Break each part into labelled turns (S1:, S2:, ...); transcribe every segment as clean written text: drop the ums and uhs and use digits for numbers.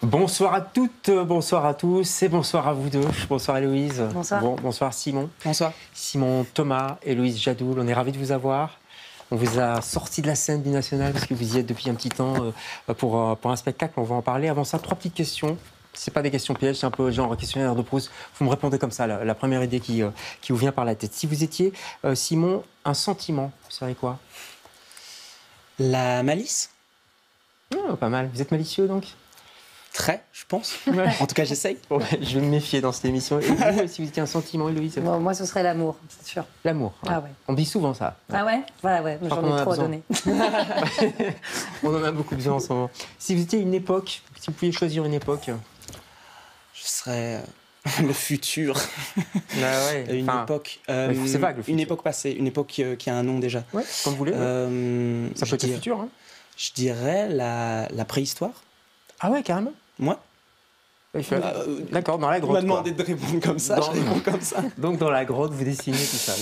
S1: Bonsoir à toutes, bonsoir à tous et bonsoir à vous deux. Bonsoir Héloïse.
S2: Bonsoir.
S1: Bonsoir Simon.
S3: Bonsoir.
S1: Simon Thomas, Héloïse Jadoul, on est ravis de vous avoir. On vous a sorti de la scène binationale parce que vous y êtes depuis un petit temps pour un spectacle, on va en parler. Avant ça, 3 petites questions. C'est pas des questions pièges, c'est un peu genre questionnaire de Proust. Vous me répondez comme ça, la première idée qui vous vient par la tête. Si vous étiez, Simon, un sentiment, vous savez quoi?
S3: La malice?
S1: Pas mal. Vous êtes malicieux donc?
S3: Très, je pense.
S1: Ouais.
S3: En tout cas, j'essaye.
S1: Bon, je vais me méfier dans cette émission. Et vous, si vous étiez un sentiment, Héloïse?
S2: Bon, moi, ce serait l'amour, c'est sûr.
S1: L'amour.
S2: Ah ouais.
S1: On dit souvent ça.
S2: Ah ouais? Voilà, ouais,
S1: crois
S2: j'en
S1: qu'on en
S2: ai
S1: a
S2: trop
S1: besoin.
S2: donné.
S1: On en a beaucoup besoin en ce moment. Si vous étiez une époque, si vous pouviez choisir une époque.
S3: Je serais le futur.
S1: Ouais.
S3: Une époque.
S1: c'est vague, le futur.
S3: Une époque passée, une époque qui a un nom déjà.
S1: Ouais, comme vous voulez. Ça peut être le futur. Hein.
S3: Je dirais la préhistoire.
S1: Ah ouais, carrément.
S3: Moi.
S1: D'accord, dans la
S3: On
S1: grotte.
S3: m'a demandé de répondre comme ça, je réponds comme ça.
S1: Donc dans la grotte, vous dessinez tout ça.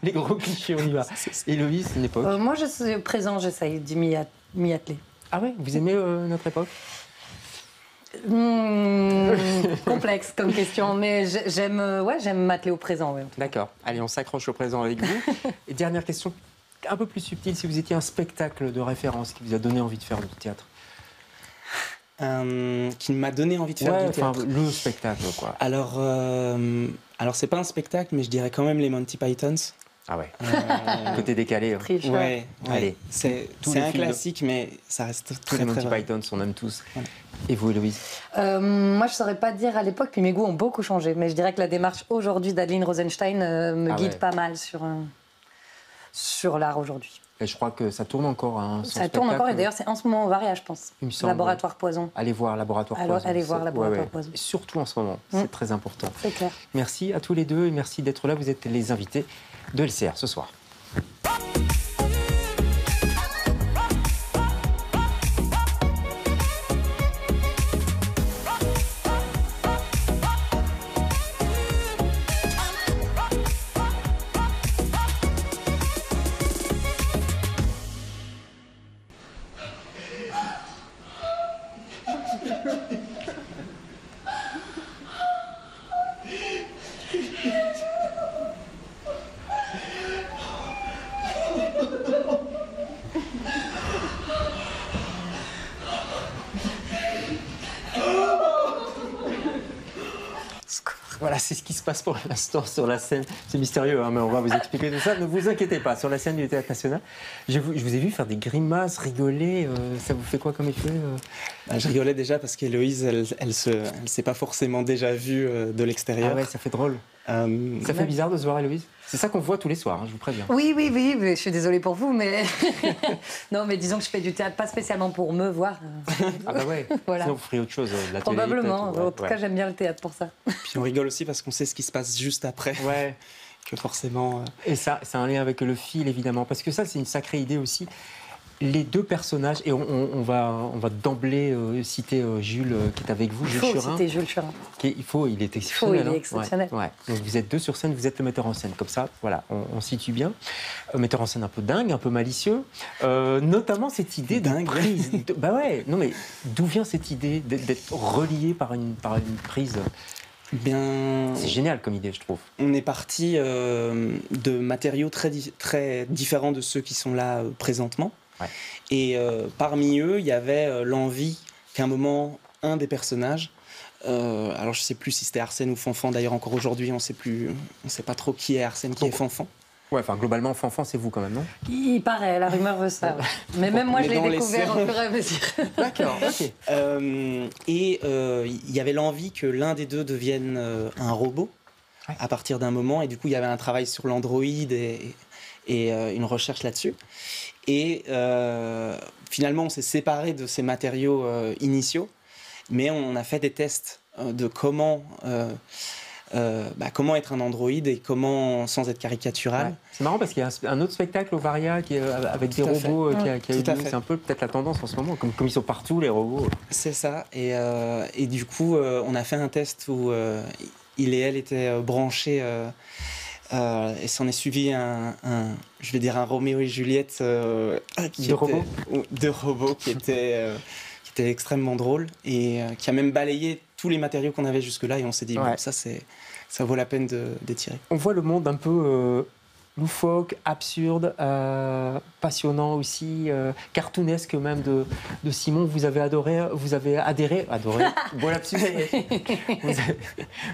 S1: Les gros clichés, on y va. Héloïse, une époque.
S2: Moi, je suis présent, j'essaye d'y m'y atteler.
S1: Ah ouais, vous aimez notre époque?
S2: Complexe comme question, mais j'aime m'atteler au présent. Ouais,
S1: D'accord. Allez, on s'accroche au présent avec vous. Et dernière question, un peu plus subtile. Si vous étiez un spectacle de référence qui vous a donné envie de faire du théâtre?
S3: Qui m'a donné envie de faire du théâtre.
S1: Le spectacle, quoi.
S3: Alors c'est pas un spectacle, mais je dirais quand même les Monty Pythons.
S1: Ah ouais. Côté décalé.
S2: Triche.
S3: Ouais.
S1: Allez.
S3: C'est
S1: Tous les
S3: un
S1: films
S3: classique, mais ça reste
S1: Tous
S3: très
S1: les
S3: très
S1: Monty
S3: vrai.
S1: Python, on aime tous.
S3: Ouais.
S1: Et vous, Héloïse?
S2: Moi, je saurais pas dire à l'époque, puis mes goûts ont beaucoup changé. Mais je dirais que la démarche aujourd'hui d'Adeline Rosenstein me guide pas mal sur l'art aujourd'hui.
S1: Et je crois que ça tourne encore. Hein,
S2: Ça tourne encore, et d'ailleurs, c'est en ce moment au Varia, je pense.
S1: Il me semble.
S2: Laboratoire Poison.
S1: Allez voir Laboratoire Poison.
S2: Allez voir Laboratoire Poison.
S1: Et surtout en ce moment, c'est très important.
S2: C'est clair.
S1: Merci à tous les deux et merci d'être là. Vous êtes les invités de LCR ce soir. Voilà, c'est ce qui se passe pour l'instant sur la scène. C'est mystérieux, hein, mais on va vous expliquer tout ça. Ne vous inquiétez pas, sur la scène du Théâtre National, je vous ai vu faire des grimaces, rigoler. Ça vous fait quoi comme effet
S3: Je rigolais déjà parce qu'Héloïse, elle s'est pas forcément déjà vue de l'extérieur.
S1: Ah ouais, ça fait drôle. Ça fait bizarre de se voir, Héloïse. C'est ça qu'on voit tous les soirs, hein, je vous préviens.
S2: Oui, mais je suis désolée pour vous, mais... non, mais disons que je fais du théâtre pas spécialement pour me voir.
S1: Ah bah ouais,
S2: Voilà.
S1: sinon vous feriez autre chose, de la télé,
S2: Probablement,
S1: peut-être,
S2: en tout cas, j'aime bien le théâtre pour ça.
S3: Puis on rigole aussi parce qu'on sait ce qui se passe juste après.
S1: Ouais.
S3: Que forcément...
S1: Et ça, c'est un lien avec le fil, évidemment, parce que ça, c'est une sacrée idée aussi. Les deux personnages, et on va d'emblée citer Jules qui est avec vous,
S2: Il
S1: Jules
S2: faut
S1: Churin.
S2: citer Jules Churin.
S1: Il est exceptionnel.
S2: Il est exceptionnel.
S1: Ouais. Donc vous êtes deux sur scène, vous êtes le metteur en scène. Comme ça, voilà, on situe bien. Metteur en scène un peu dingue, un peu malicieux. Notamment cette idée de prise. Bah ouais, non mais d'où vient cette idée d'être relié par une prise?
S3: Bien...
S1: C'est génial comme idée, je trouve.
S3: On est parti de matériaux très différents de ceux qui sont là présentement.
S1: Ouais.
S3: Et parmi eux, il y avait l'envie qu'à un moment, un des personnages, alors je ne sais plus si c'était Arsène ou Fanfan, d'ailleurs encore aujourd'hui, on ne sait pas trop qui est Arsène, qui est Fanfan.
S1: Ouais, enfin globalement, Fanfan, c'est vous quand même, non?
S2: Il paraît, la rumeur veut ça. Ouais. Mais même moi, je l'ai
S3: dans les
S2: découvert
S3: scènes.
S2: au fur et à mesure.
S1: D'accord, ok.
S3: Et il y avait l'envie que l'un des deux devienne un robot à partir d'un moment. Et du coup, il y avait un travail sur l'Android et une recherche là-dessus. Et finalement, on s'est séparés de ces matériaux initiaux, mais on a fait des tests de comment être un androïde et comment sans être caricatural.
S1: Ouais. C'est marrant parce qu'il y a un autre spectacle au Varia qui est avec des robots qui a eu lieu. C'est un peu peut-être la tendance en ce moment, comme ils sont partout les robots.
S3: C'est ça. Et du coup, on a fait un test où il et elle étaient branchés. Et s'en est suivi je vais dire un Roméo et Juliette
S1: de robots
S3: qui étaient était extrêmement drôle et qui a même balayé tous les matériaux qu'on avait jusque-là et on s'est dit bon, ça vaut la peine d'étirer.
S1: On voit le monde un peu loufoque, absurde, passionnant aussi, cartoonesque même de Simon. Vous avez adoré, bon lapsus,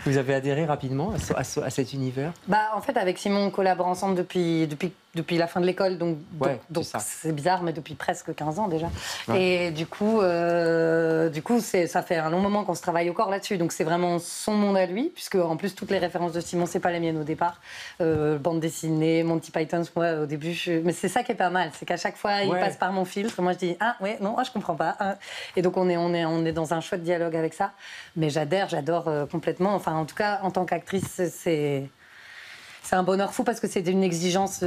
S1: vous avez adhéré rapidement à cet univers.
S2: En fait, avec Simon, on collabore ensemble depuis la fin de l'école, donc c'est bizarre, mais depuis presque 15 ans déjà. Ouais. Et du coup, ça fait un long moment qu'on se travaille au corps là-dessus, donc c'est vraiment son monde à lui, puisque en plus toutes les références de Simon, c'est pas les miennes au départ. Bande dessinée, Monty Python, moi au début, mais c'est ça qui est pas mal, c'est qu'à chaque fois il passe par mon filtre, moi je dis je comprends pas, et donc on est dans un chouette dialogue avec ça, mais j'adore complètement, enfin en tout cas en tant qu'actrice c'est un bonheur fou parce que c'est une exigence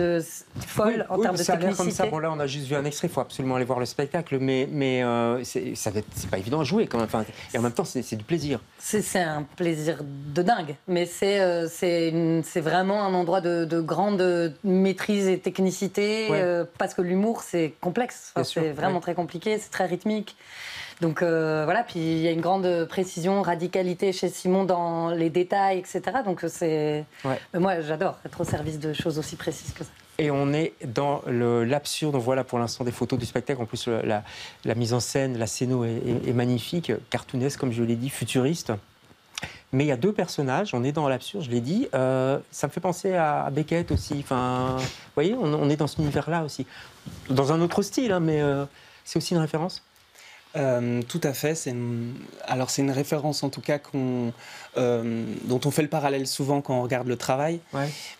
S2: folle en termes de technicité.
S1: Comme ça. Bon, là, on a juste vu un extrait. Il faut absolument aller voir le spectacle. Mais c'est pas évident à jouer quand même. Enfin, et en même temps, c'est du plaisir.
S2: C'est un plaisir de dingue. Mais c'est vraiment un endroit de grande maîtrise et technicité. Parce que l'humour, c'est complexe. Enfin, c'est vraiment très compliqué. C'est très rythmique. Donc voilà, puis il y a une grande précision, radicalité chez Simon dans les détails, etc. Donc moi j'adore être au service de choses aussi précises que ça.
S1: Et on est dans l'absurde, on voit là pour l'instant des photos du spectacle, en plus la mise en scène, la scéno est magnifique, cartoonesque comme je l'ai dit, futuriste. Mais il y a deux personnages, on est dans l'absurde, je l'ai dit, ça me fait penser à Beckett aussi, enfin, vous voyez, on est dans cet univers-là aussi. Dans un autre style, hein, mais c'est aussi une référence.
S3: Tout à fait. C'est une référence en tout cas dont on fait le parallèle souvent quand on regarde le travail,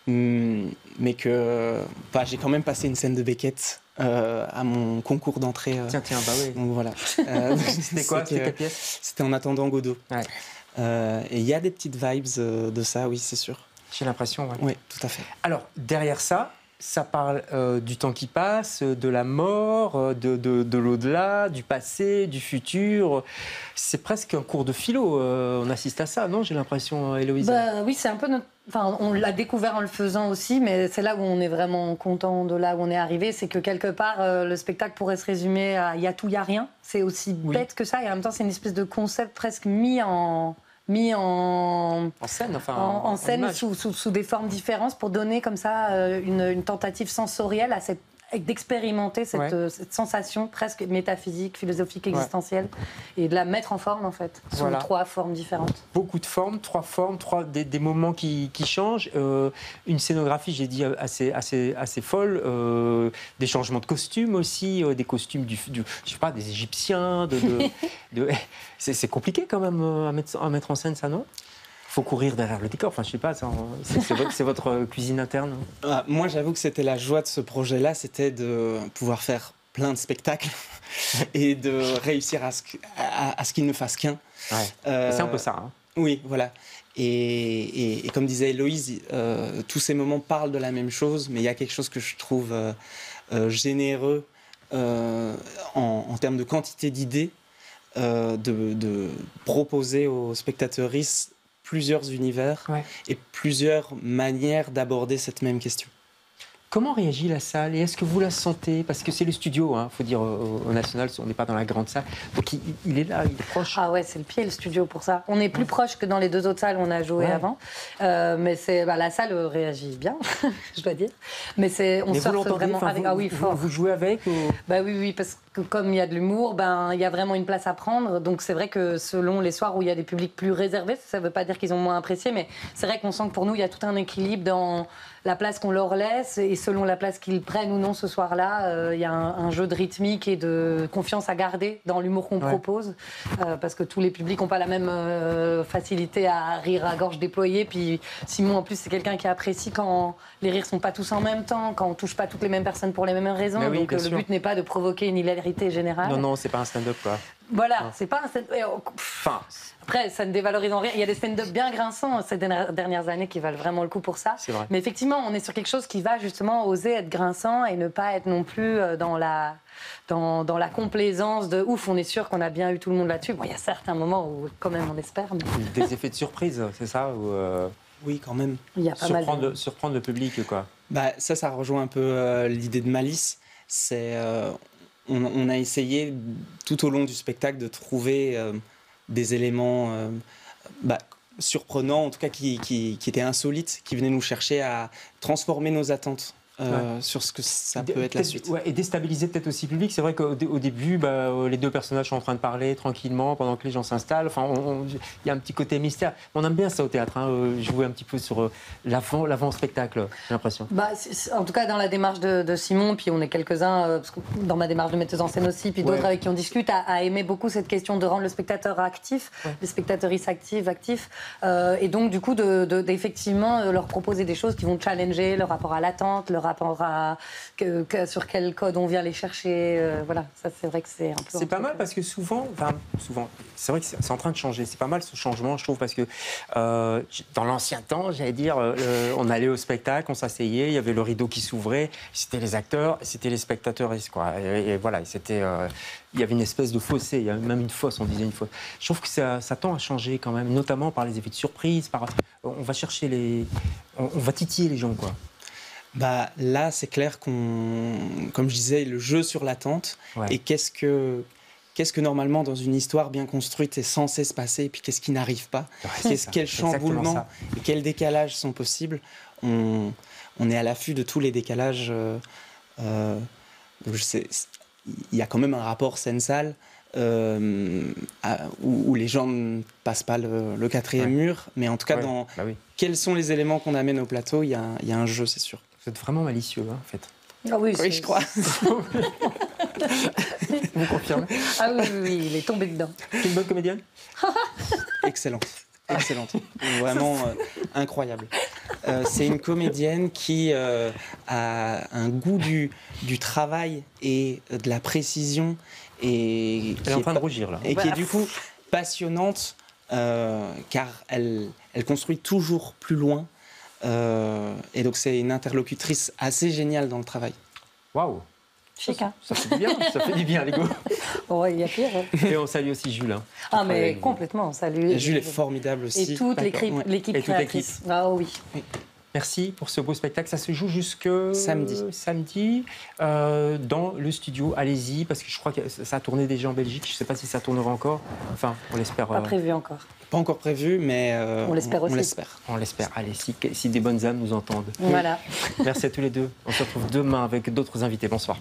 S3: mais que j'ai quand même passé une scène de Beckett à mon concours d'entrée.
S1: Tiens, bah oui.
S3: Donc voilà.
S1: C'était quoi? C'était quelle pièce?
S3: C'était En attendant Godot.
S1: Ouais.
S3: Et il y a des petites vibes de ça, oui, c'est sûr.
S1: J'ai l'impression,
S3: Oui, tout à fait.
S1: Alors, derrière ça parle du temps qui passe, de la mort, de l'au-delà, du passé, du futur. C'est presque un cours de philo. On assiste à ça, non? J'ai l'impression, Héloïse.
S2: Oui, c'est un peu notre... Enfin, on l'a découvert en le faisant aussi, mais c'est là où on est vraiment content de là où on est arrivé. C'est que quelque part, le spectacle pourrait se résumer à « il y a tout, il y a rien ». C'est aussi bête que ça. Et en même temps, c'est une espèce de concept presque mis en scène, en scène sous des formes différentes pour donner comme ça une tentative sensorielle d'expérimenter cette sensation presque métaphysique, philosophique, existentielle et de la mettre en forme en fait, sous trois formes différentes.
S1: Beaucoup de formes, trois formes, des moments qui changent, une scénographie, j'ai dit, assez folle, des changements de costumes aussi, des costumes je sais pas, des Égyptiens, c'est compliqué quand même à mettre en scène ça, non? Faut courir derrière le décor, enfin je sais pas, c'est votre cuisine interne.
S3: Moi j'avoue que c'était la joie de ce projet-là, c'était de pouvoir faire plein de spectacles et de réussir à ce qu'il ne fasse qu'un.
S1: C'est un peu ça. Hein.
S3: Oui, voilà. Et comme disait Héloïse, tous ces moments parlent de la même chose, mais il y a quelque chose que je trouve généreux en termes de quantité d'idées, de proposer aux spectateurs plusieurs univers et plusieurs manières d'aborder cette même question.
S1: Comment réagit la salle et est-ce que vous la sentez? Parce que c'est le studio, il faut dire, au National, on n'est pas dans la grande salle. Donc il est là, il est proche.
S2: Ah ouais, c'est le pied, le studio pour ça. On est plus proche que dans les deux autres salles où on a joué avant. Mais la salle réagit bien, je dois dire. Mais on surfe vraiment avec... fort.
S1: Vous jouez avec ou...
S2: Oui, parce que comme il y a de l'humour, il y a vraiment une place à prendre. Donc c'est vrai que selon les soirs où il y a des publics plus réservés, ça ne veut pas dire qu'ils ont moins apprécié, mais c'est vrai qu'on sent que pour nous, il y a tout un équilibre dans la place qu'on leur laisse et selon la place qu'ils prennent ou non ce soir-là, il y a un jeu de rythmique et de confiance à garder dans l'humour qu'on propose, parce que tous les publics n'ont pas la même facilité à rire à gorge déployée. Puis Simon, en plus, c'est quelqu'un qui apprécie quand les rires sont pas tous en même temps, quand on touche pas toutes les mêmes personnes pour les mêmes raisons. Donc le but n'est pas de provoquer une hilarité générale.
S1: Non, c'est pas un stand-up quoi.
S2: Voilà, c'est pas un stand-up. Après, ça ne dévalorise en rien. Il y a des stand-up bien grinçants ces dernières années qui valent vraiment le coup pour ça.
S1: C'est vrai.
S2: Mais effectivement, on est sur quelque chose qui va justement oser être grinçant et ne pas être non plus dans la complaisance de ouf, on est sûr qu'on a bien eu tout le monde là-dessus. Bon, il y a certains moments où quand même on espère. Mais...
S1: Des effets de surprise, c'est ça
S3: Oui, quand même.
S2: Il y a pas
S1: surprendre le public, quoi.
S3: Ça rejoint un peu l'idée de Malice. on a essayé tout au long du spectacle de trouver des éléments surprenants, en tout cas qui étaient insolites, qui venaient nous chercher à transformer nos attentes. Sur ce que ça peut être la suite.
S1: Ouais, et déstabiliser peut-être aussi le public. C'est vrai qu'au début, les deux personnages sont en train de parler tranquillement pendant que les gens s'installent. Enfin, il y a un petit côté mystère. On aime bien ça au théâtre, jouer un petit peu sur l'avant-spectacle, j'ai l'impression.
S2: En tout cas, dans la démarche de Simon, puis on est quelques-uns, parce que dans ma démarche de metteuse en scène aussi, puis d'autres avec qui on discute, à aimer beaucoup cette question de rendre le spectateur actif, les spectateuristes actifs. Et donc, du coup, d'effectivement leur proposer des choses qui vont challenger le rapport à l'attente, le rapport à sur quel code on vient les chercher. Voilà, ça c'est vrai que c'est un peu...
S1: C'est pas mal parce que souvent, c'est vrai que c'est en train de changer. C'est pas mal ce changement, je trouve, parce que dans l'ancien temps, j'allais dire, on allait au spectacle, on s'asseyait, il y avait le rideau qui s'ouvrait, c'était les acteurs, c'était les spectateurs, quoi. Et voilà, c'était... il y avait une espèce de fossé, il y avait même une fosse, on disait une fosse. Je trouve que ça tend à changer quand même, notamment par les effets de surprise, on va chercher on va titiller les gens, quoi.
S3: Là, c'est clair comme je disais, le jeu sur l'attente. Et qu'est-ce que normalement, dans une histoire bien construite, est censé se passer, et puis qu'est-ce qui n'arrive pas, quel chamboulement et quels décalages sont possibles. On est à l'affût de tous les décalages. Il y a quand même un rapport scène-salle où les gens ne passent pas le quatrième mur, mais en tout cas, quels sont les éléments qu'on amène au plateau, il y a un jeu, c'est sûr.
S1: Vous êtes vraiment malicieux, en fait.
S2: Ah oui,
S3: je crois.
S1: Vous confirmez?
S2: Ah oui, il est tombé dedans.
S1: C'est une bonne comédienne?
S3: Excellente. Vraiment incroyable. C'est une comédienne qui a un goût du travail et de la précision. Et
S1: elle est en train de rougir, là.
S3: Et qui est du coup passionnante, car elle construit toujours plus loin. Et donc c'est une interlocutrice assez géniale dans le travail.
S1: Waouh!
S2: Chic, hein?
S1: Ça fait du bien, les gars.
S2: Il y a pire.
S1: Et on salue aussi Jules.
S2: Ah, mais complètement, on salue.
S3: Jules est formidable aussi.
S2: Et toute l'équipe créatrice. Ah oui.
S1: Merci pour ce beau spectacle. Ça se joue jusque samedi dans le studio. Allez-y, parce que je crois que ça a tourné déjà en Belgique. Je ne sais pas si ça tournera encore. Enfin, on l'espère.
S2: Pas prévu encore.
S3: Pas encore prévu, mais
S2: on l'espère aussi.
S1: On l'espère. Allez, si des bonnes âmes nous entendent.
S2: Voilà.
S1: Merci à tous les deux. On se retrouve demain avec d'autres invités. Bonsoir.